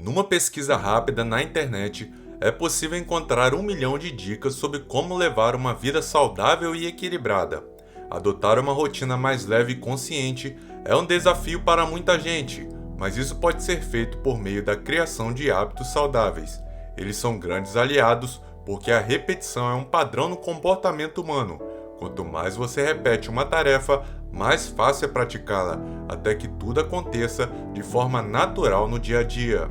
Numa pesquisa rápida na internet, é possível encontrar 1 milhão de dicas sobre como levar uma vida saudável e equilibrada. Adotar uma rotina mais leve e consciente é um desafio para muita gente, mas isso pode ser feito por meio da criação de hábitos saudáveis. Eles são grandes aliados porque a repetição é um padrão no comportamento humano. Quanto mais você repete uma tarefa, mais fácil é praticá-la, até que tudo aconteça de forma natural no dia a dia.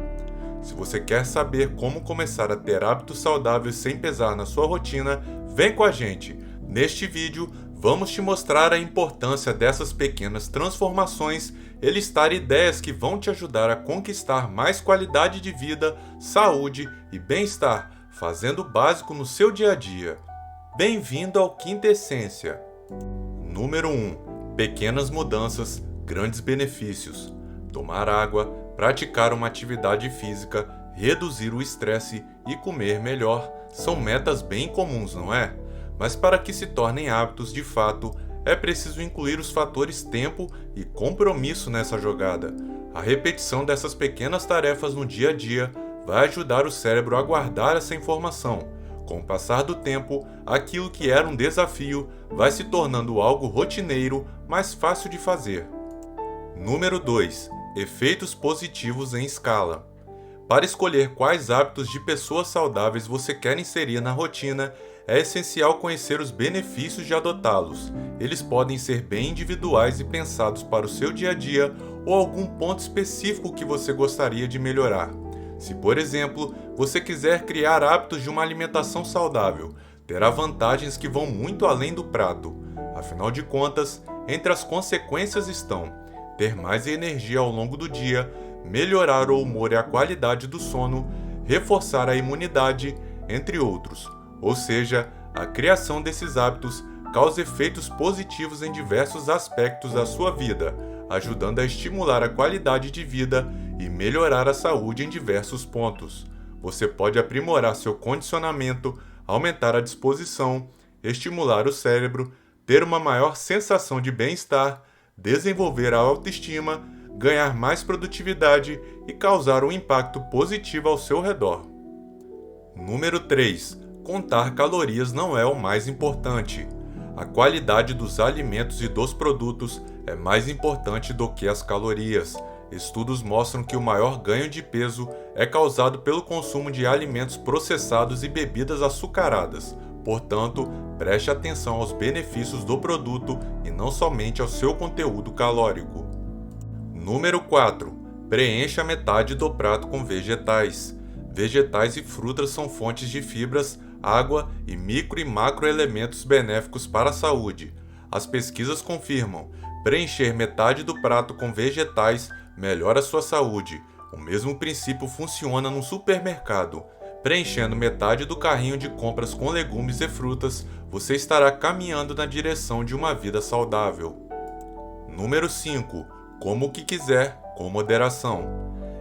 Se você quer saber como começar a ter hábitos saudáveis sem pesar na sua rotina, vem com a gente! Neste vídeo, vamos te mostrar a importância dessas pequenas transformações e listar ideias que vão te ajudar a conquistar mais qualidade de vida, saúde e bem-estar, fazendo o básico no seu dia a dia. Bem-vindo ao Quinta Essência. Número 1. Pequenas mudanças, grandes benefícios. Tomar água, praticar uma atividade física, reduzir o estresse e comer melhor são metas bem comuns, não é? Mas para que se tornem hábitos de fato, é preciso incluir os fatores tempo e compromisso nessa jogada. A repetição dessas pequenas tarefas no dia a dia vai ajudar o cérebro a guardar essa informação. Com o passar do tempo, aquilo que era um desafio vai se tornando algo rotineiro, mais fácil de fazer. Número 2. Efeitos positivos em escala. Para escolher quais hábitos de pessoas saudáveis você quer inserir na rotina, é essencial conhecer os benefícios de adotá-los. Eles podem ser bem individuais e pensados para o seu dia a dia ou algum ponto específico que você gostaria de melhorar. Se, por exemplo, você quiser criar hábitos de uma alimentação saudável, terá vantagens que vão muito além do prato. Afinal de contas, entre as consequências estão ter mais energia ao longo do dia, melhorar o humor e a qualidade do sono, reforçar a imunidade, entre outros. Ou seja, a criação desses hábitos causa efeitos positivos em diversos aspectos da sua vida, ajudando a estimular a qualidade de vida e melhorar a saúde em diversos pontos. Você pode aprimorar seu condicionamento, aumentar a disposição, estimular o cérebro, ter uma maior sensação de bem-estar, desenvolver a autoestima, ganhar mais produtividade e causar um impacto positivo ao seu redor. Número 3. Contar calorias não é o mais importante. A qualidade dos alimentos e dos produtos é mais importante do que as calorias. Estudos mostram que o maior ganho de peso é causado pelo consumo de alimentos processados e bebidas açucaradas. Portanto, preste atenção aos benefícios do produto e não somente ao seu conteúdo calórico. Número 4. Preencha metade do prato com vegetais. Vegetais e frutas são fontes de fibras, água e micro e macroelementos benéficos para a saúde. As pesquisas confirmam: preencher metade do prato com vegetais melhora sua saúde. O mesmo princípio funciona no supermercado. Preenchendo metade do carrinho de compras com legumes e frutas, você estará caminhando na direção de uma vida saudável. Número 5. Coma o que quiser, com moderação.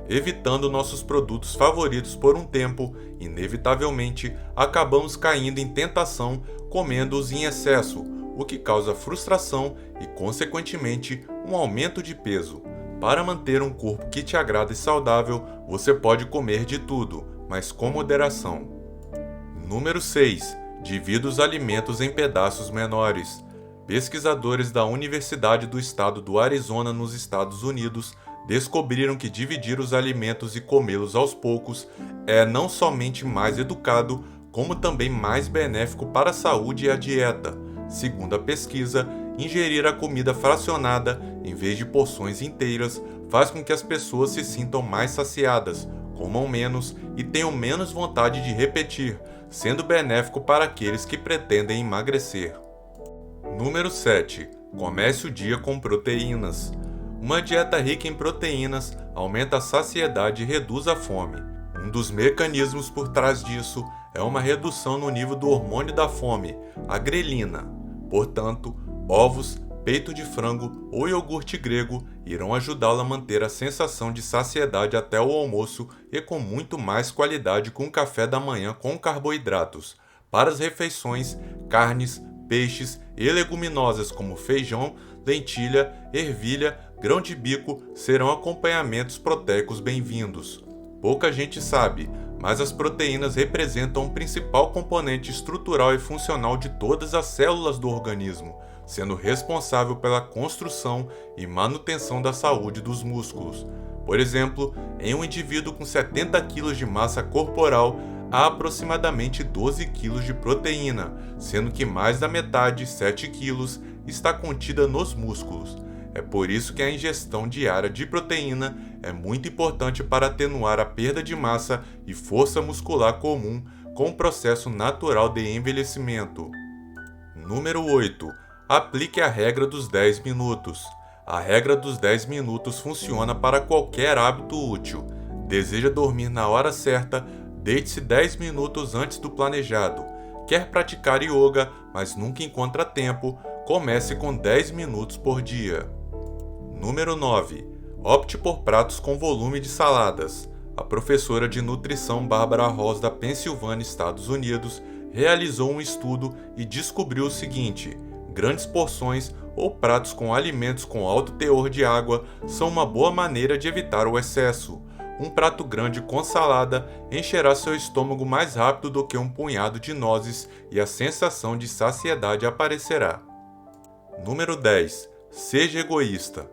Evitando nossos produtos favoritos por um tempo, inevitavelmente acabamos caindo em tentação comendo-os em excesso, o que causa frustração e, consequentemente, um aumento de peso. Para manter um corpo que te agrada e saudável, você pode comer de tudo, mas com moderação. Número 6. Divida os alimentos em pedaços menores. Pesquisadores da Universidade do Estado do Arizona, nos Estados Unidos, descobriram que dividir os alimentos e comê-los aos poucos é não somente mais educado, como também mais benéfico para a saúde e a dieta. Segundo a pesquisa, ingerir a comida fracionada, em vez de porções inteiras, faz com que as pessoas se sintam mais saciadas, comam menos e tenham menos vontade de repetir, sendo benéfico para aqueles que pretendem emagrecer. Número 7. Comece o dia com proteínas. Uma dieta rica em proteínas aumenta a saciedade e reduz a fome. Um dos mecanismos por trás disso é uma redução no nível do hormônio da fome, a grelina. Portanto, ovos, peito de frango ou iogurte grego irão ajudá-lo a manter a sensação de saciedade até o almoço e com muito mais qualidade com o café da manhã com carboidratos. Para as refeições, carnes, peixes e leguminosas como feijão, lentilha, ervilha, grão de bico serão acompanhamentos proteicos bem-vindos. Pouca gente sabe, mas as proteínas representam um principal componente estrutural e funcional de todas as células do organismo, sendo responsável pela construção e manutenção da saúde dos músculos. Por exemplo, em um indivíduo com 70 kg de massa corporal, há aproximadamente 12 kg de proteína, sendo que mais da metade, 7 kg, está contida nos músculos. É por isso que a ingestão diária de proteína é muito importante para atenuar a perda de massa e força muscular comum com o processo natural de envelhecimento. Número 8. Aplique a regra dos 10 minutos. A regra dos 10 minutos funciona para qualquer hábito útil. Deseja dormir na hora certa? Deite-se 10 minutos antes do planejado. Quer praticar yoga, mas nunca encontra tempo? Comece com 10 minutos por dia. Número 9. Opte por pratos com volume de saladas. A professora de nutrição Barbara Ross da Pensilvânia, Estados Unidos, realizou um estudo e descobriu o seguinte: grandes porções ou pratos com alimentos com alto teor de água são uma boa maneira de evitar o excesso. Um prato grande com salada encherá seu estômago mais rápido do que um punhado de nozes e a sensação de saciedade aparecerá. Número 10. Seja egoísta.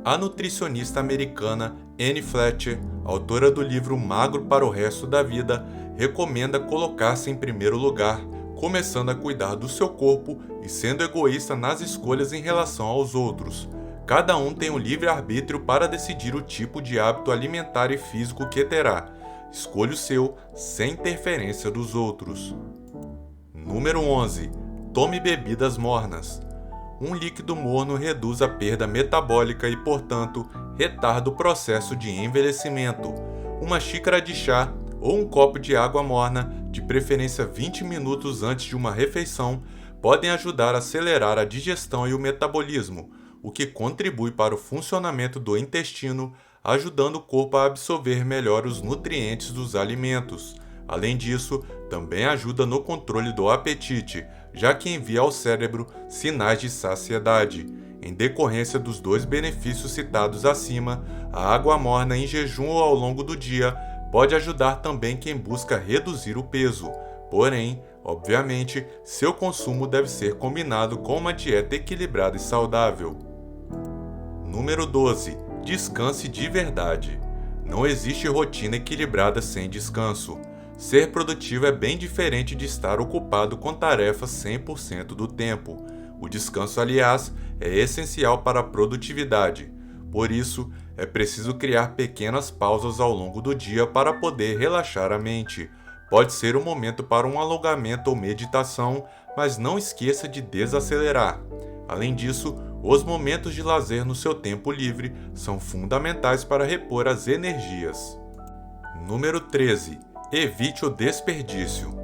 A nutricionista americana Anne Fletcher, autora do livro Magro para o Resto da Vida, recomenda colocar-se em primeiro lugar, começando a cuidar do seu corpo e sendo egoísta nas escolhas em relação aos outros. Cada um tem um livre-arbítrio para decidir o tipo de hábito alimentar e físico que terá. Escolha o seu, sem interferência dos outros. Número 11. Tome bebidas mornas. Um líquido morno reduz a perda metabólica e, portanto, retarda o processo de envelhecimento. Uma xícara de chá ou um copo de água morna, de preferência 20 minutos antes de uma refeição, podem ajudar a acelerar a digestão e o metabolismo, o que contribui para o funcionamento do intestino, ajudando o corpo a absorver melhor os nutrientes dos alimentos. Além disso, também ajuda no controle do apetite, já que envia ao cérebro sinais de saciedade. Em decorrência dos dois benefícios citados acima, a água morna em jejum ou ao longo do dia pode ajudar também quem busca reduzir o peso. Porém, obviamente, seu consumo deve ser combinado com uma dieta equilibrada e saudável. Número 12. Descanse de verdade. Não existe rotina equilibrada sem descanso. Ser produtivo é bem diferente de estar ocupado com tarefas 100% do tempo. O descanso, aliás, é essencial para a produtividade. Por isso, é preciso criar pequenas pausas ao longo do dia para poder relaxar a mente. Pode ser um momento para um alongamento ou meditação, mas não esqueça de desacelerar. Além disso, os momentos de lazer no seu tempo livre são fundamentais para repor as energias. Número 13. Evite o desperdício.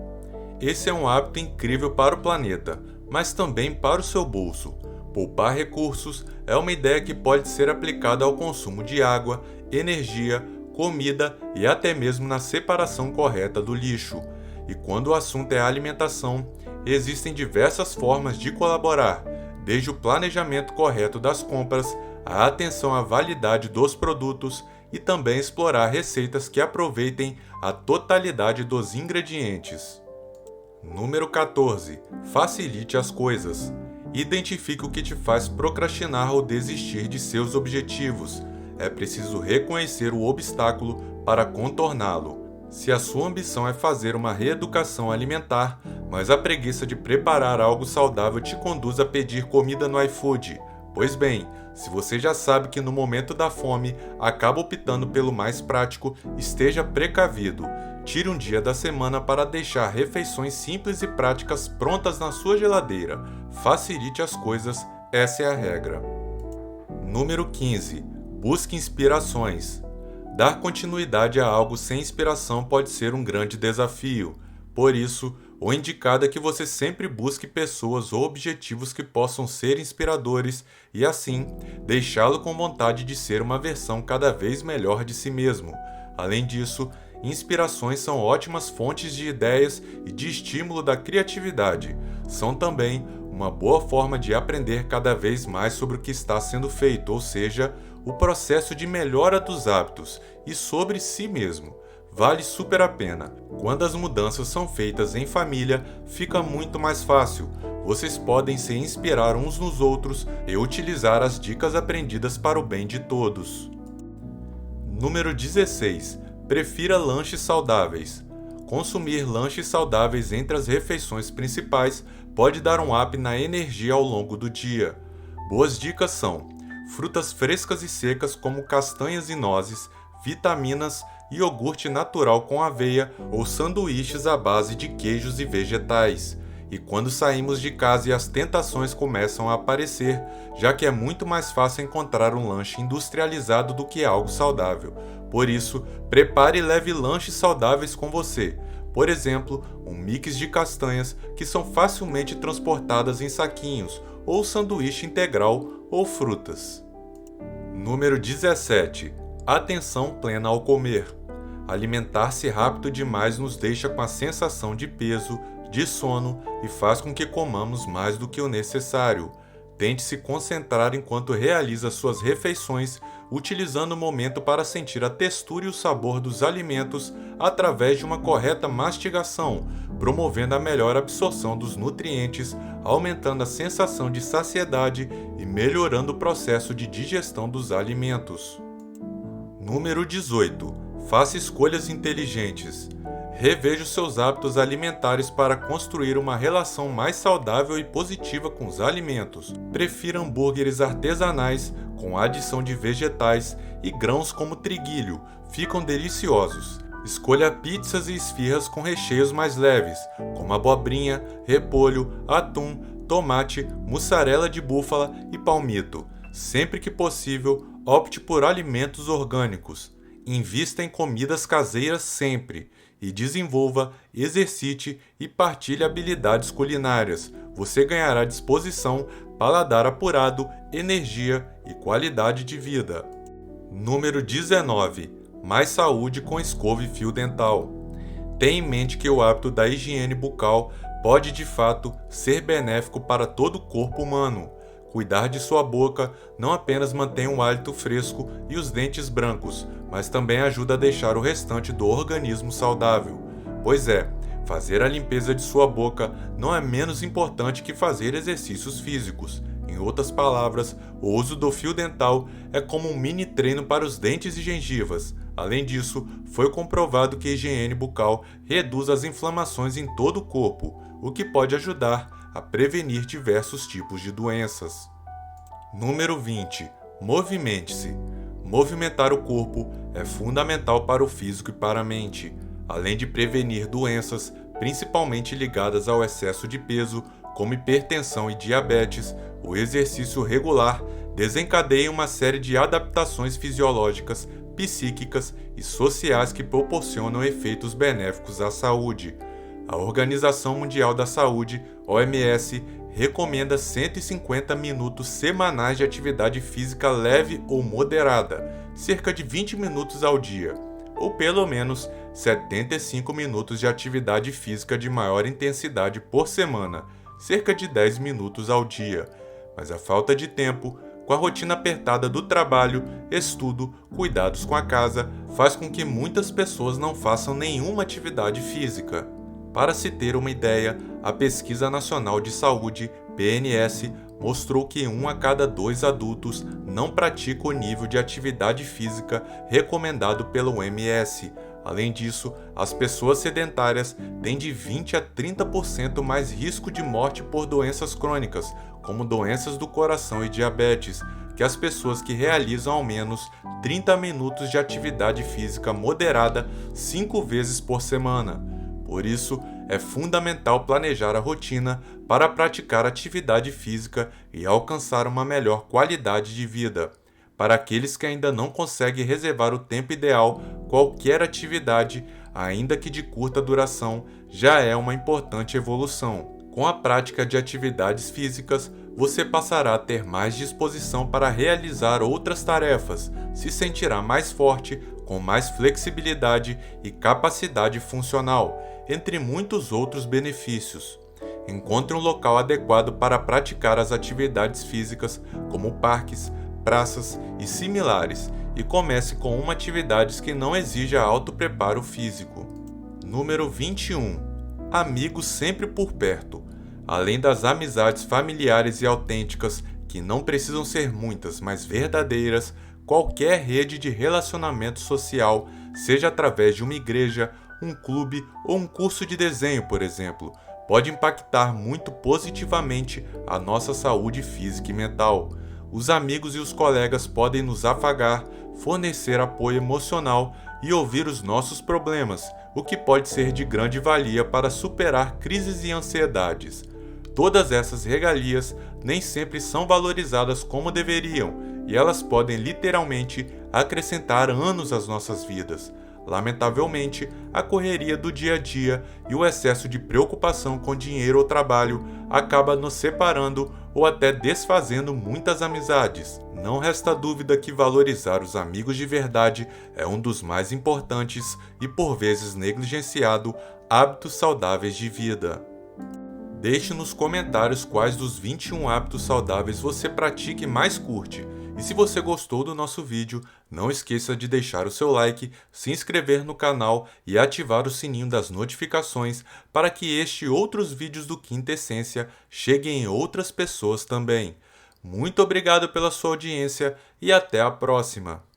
Esse é um hábito incrível para o planeta, mas também para o seu bolso. Poupar recursos é uma ideia que pode ser aplicada ao consumo de água, energia, comida e até mesmo na separação correta do lixo. E quando o assunto é alimentação, existem diversas formas de colaborar, desde o planejamento correto das compras, a atenção à validade dos produtos e também explorar receitas que aproveitem a totalidade dos ingredientes. Número 14. Facilite as coisas. Identifique o que te faz procrastinar ou desistir de seus objetivos. É preciso reconhecer o obstáculo para contorná-lo. Se a sua ambição é fazer uma reeducação alimentar, mas a preguiça de preparar algo saudável te conduz a pedir comida no iFood, pois bem, se você já sabe que no momento da fome acaba optando pelo mais prático, esteja precavido. Tire um dia da semana para deixar refeições simples e práticas prontas na sua geladeira. Facilite as coisas, essa é a regra. Número 15. Busque inspirações. Dar continuidade a algo sem inspiração pode ser um grande desafio. Por isso, o indicado é que você sempre busque pessoas ou objetivos que possam ser inspiradores e, assim, deixá-lo com vontade de ser uma versão cada vez melhor de si mesmo. Além disso, inspirações são ótimas fontes de ideias e de estímulo da criatividade. São também uma boa forma de aprender cada vez mais sobre o que está sendo feito, ou seja, o processo de melhora dos hábitos e sobre si mesmo. vale super a pena. Quando as mudanças são feitas em família, fica muito mais fácil. Vocês podem se inspirar uns nos outros e utilizar as dicas aprendidas para o bem de todos. Número 16. Prefira lanches saudáveis. Consumir lanches saudáveis entre as refeições principais pode dar um up na energia ao longo do dia. Boas dicas são frutas frescas e secas como castanhas e nozes, vitaminas, iogurte natural com aveia ou sanduíches à base de queijos e vegetais. E quando saímos de casa e as tentações começam a aparecer, já que é muito mais fácil encontrar um lanche industrializado do que algo saudável. Por isso, prepare e leve lanches saudáveis com você. Por exemplo, um mix de castanhas que são facilmente transportadas em saquinhos, ou sanduíche integral ou frutas. Número 17. Atenção plena ao comer. Alimentar-se rápido demais nos deixa com a sensação de peso, de sono e faz com que comamos mais do que o necessário. Tente se concentrar enquanto realiza suas refeições, utilizando o momento para sentir a textura e o sabor dos alimentos através de uma correta mastigação, promovendo a melhor absorção dos nutrientes, aumentando a sensação de saciedade e melhorando o processo de digestão dos alimentos. Número 18. Faça escolhas inteligentes. Reveja os seus hábitos alimentares para construir uma relação mais saudável e positiva com os alimentos. Prefira hambúrgueres artesanais com a adição de vegetais e grãos como triguilho, ficam deliciosos. Escolha pizzas e esfirras com recheios mais leves, como abobrinha, repolho, atum, tomate, mussarela de búfala e palmito. Sempre que possível, opte por alimentos orgânicos. Invista em comidas caseiras sempre. E desenvolva, exercite e partilhe habilidades culinárias. Você ganhará disposição, paladar apurado, energia e qualidade de vida. Número 19. Mais saúde com escova e fio dental. Tenha em mente que o hábito da higiene bucal pode de fato ser benéfico para todo o corpo humano. Cuidar de sua boca não apenas mantém o hálito fresco e os dentes brancos, mas também ajuda a deixar o restante do organismo saudável. Pois é, fazer a limpeza de sua boca não é menos importante que fazer exercícios físicos. Em outras palavras, o uso do fio dental é como um mini treino para os dentes e gengivas. Além disso, foi comprovado que a higiene bucal reduz as inflamações em todo o corpo, o que pode ajudar a prevenir diversos tipos de doenças. Número 20. Movimente-se. Movimentar o corpo é fundamental para o físico e para a mente, além de prevenir doenças, principalmente ligadas ao excesso de peso, como hipertensão e diabetes. O exercício regular desencadeia uma série de adaptações fisiológicas, psíquicas e sociais que proporcionam efeitos benéficos à saúde. A Organização Mundial da Saúde, OMS, recomenda 150 minutos semanais de atividade física leve ou moderada, cerca de 20 minutos ao dia, ou pelo menos 75 minutos de atividade física de maior intensidade por semana, cerca de 10 minutos ao dia. Mas a falta de tempo, com a rotina apertada do trabalho, estudo, cuidados com a casa, faz com que muitas pessoas não façam nenhuma atividade física. Para se ter uma ideia, a Pesquisa Nacional de Saúde, PNS, mostrou que 1 a cada 2 adultos não pratica o nível de atividade física recomendado pelo OMS. Além disso, as pessoas sedentárias têm de 20 a 30% mais risco de morte por doenças crônicas, como doenças do coração e diabetes, que as pessoas que realizam ao menos 30 minutos de atividade física moderada 5 vezes por semana. Por isso, é fundamental planejar a rotina para praticar atividade física e alcançar uma melhor qualidade de vida. Para aqueles que ainda não conseguem reservar o tempo ideal, qualquer atividade, ainda que de curta duração, já é uma importante evolução. Com a prática de atividades físicas, você passará a ter mais disposição para realizar outras tarefas, se sentirá mais forte, com mais flexibilidade e capacidade funcional, entre muitos outros benefícios. Encontre um local adequado para praticar as atividades físicas, como parques, praças e similares, e comece com uma atividade que não exija alto preparo físico. Número 21. Amigos sempre por perto. Além das amizades familiares e autênticas, que não precisam ser muitas, mas verdadeiras, qualquer rede de relacionamento social, seja através de uma igreja, um clube ou um curso de desenho, por exemplo, pode impactar muito positivamente a nossa saúde física e mental. Os amigos e os colegas podem nos afagar, fornecer apoio emocional e ouvir os nossos problemas, o que pode ser de grande valia para superar crises e ansiedades. Todas essas regalias nem sempre são valorizadas como deveriam, e elas podem literalmente acrescentar anos às nossas vidas. Lamentavelmente, a correria do dia a dia e o excesso de preocupação com dinheiro ou trabalho acaba nos separando ou até desfazendo muitas amizades. Não resta dúvida que valorizar os amigos de verdade é um dos mais importantes e por vezes negligenciado hábitos saudáveis de vida. Deixe nos comentários quais dos 21 hábitos saudáveis você pratica e mais curte. E se você gostou do nosso vídeo, não esqueça de deixar o seu like, se inscrever no canal e ativar o sininho das notificações para que este e outros vídeos do Quinta Essência cheguem em outras pessoas também. Muito obrigado pela sua audiência e até a próxima!